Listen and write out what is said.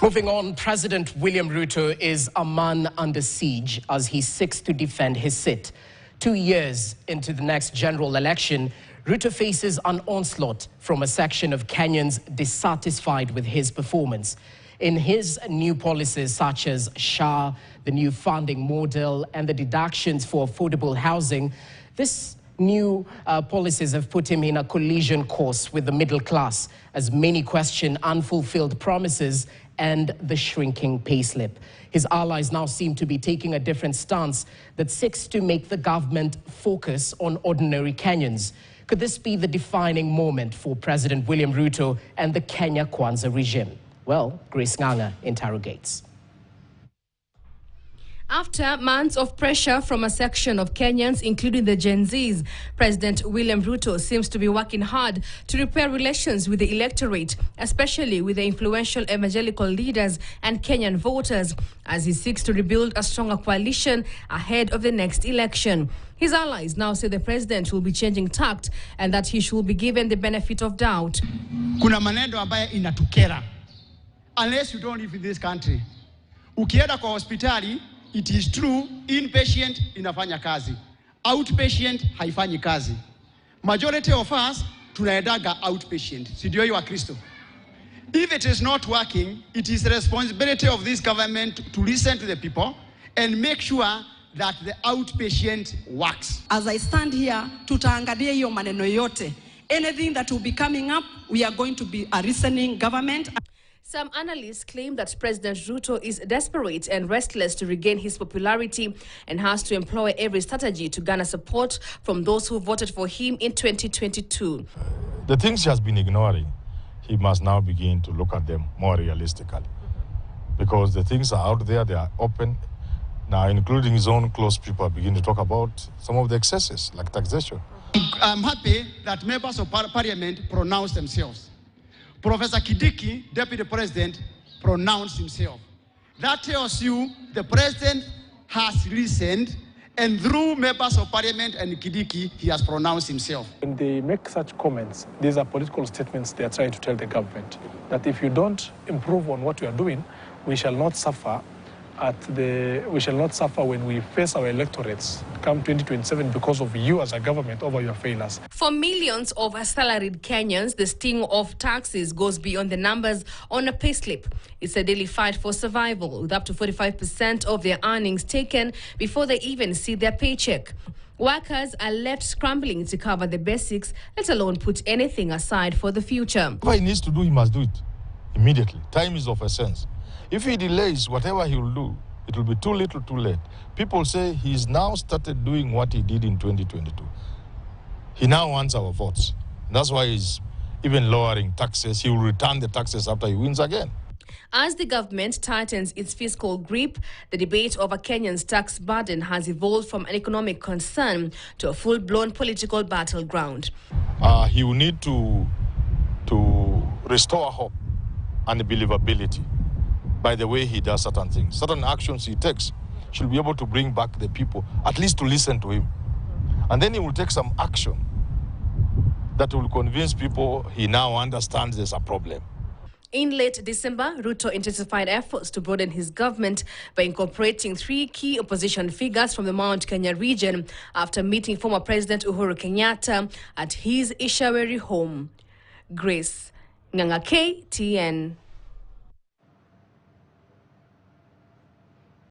Moving on, President William Ruto is a man under siege as he seeks to defend his seat. 2 years into the next general election, Ruto faces an onslaught from a section of Kenyans dissatisfied with his performance. In his new policies such as SHA, the new funding model, and the deductions for affordable housing, this new policies have put him in a collision course with the middle class, as many question unfulfilled promises and the shrinking payslip. His allies now seem to be taking a different stance that seeks to make the government focus on ordinary Kenyans. Could this be the defining moment for President William Ruto and the Kenya Kwanza regime? Well, Grace Nganga interrogates. After months of pressure from a section of Kenyans, including the Gen Zs, President William Ruto seems to be working hard to repair relations with the electorate, especially with the influential evangelical leaders and Kenyan voters, as he seeks to rebuild a stronger coalition ahead of the next election. His allies now say the president will be changing tact and that he should be given the benefit of doubt. Kuna maneno ambayo inatukera. Unless you don't live in this country. Ukienda kwa hospitali, it is true, inpatient inafanya kazi. Outpatient haifanyi kazi. Majority of us tunaendaga outpatient. Si ndio hiyo wa Kristo? If it is not working, it is the responsibility of this government to listen to the people and make sure that the outpatient works. As I stand here, tutaangalia hiyo maneno yote. Anything that will be coming up, we are going to be a listening government. Some analysts claim that President Ruto is desperate and restless to regain his popularity and has to employ every strategy to garner support from those who voted for him in 2022. The things he has been ignoring, he must now begin to look at them more realistically. Because the things are out there, they are open. Now, including his own close people, begin to talk about some of the excesses, like taxation. I'm happy that members of parliament pronounced themselves. Professor Kidiki, Deputy President, pronounced himself. That tells you the President has listened, and through members of Parliament and Kidiki, he has pronounced himself. When they make such comments, these are political statements they are trying to tell the government that if you don't improve on what you are doing, we shall not suffer when we face our electorates come 2027 because of you as a government over your failures. For millions of salaried Kenyans, the sting of taxes goes beyond the numbers on a payslip. It's a daily fight for survival, with up to 45% of their earnings taken before they even see their paycheck. Workers are left scrambling to cover the basics, let alone put anything aside for the future. What he needs to do, he must do it immediately. Time is of essence. If he delays, whatever he will do, it will be too little, too late. People say he's now started doing what he did in 2022. He now wants our votes. That's why he's even lowering taxes. He will return the taxes after he wins again. As the government tightens its fiscal grip, the debate over Kenya's tax burden has evolved from an economic concern to a full-blown political battleground. He will need to restore hope and believability by the way he does certain things. Certain actions he takes should be able to bring back the people, at least to listen to him. And then he will take some action that will convince people he now understands there's a problem. In late December, Ruto intensified efforts to broaden his government by incorporating 3 key opposition figures from the Mount Kenya region after meeting former President Uhuru Kenyatta at his Ishaweri home. Grace Nganga, KTN.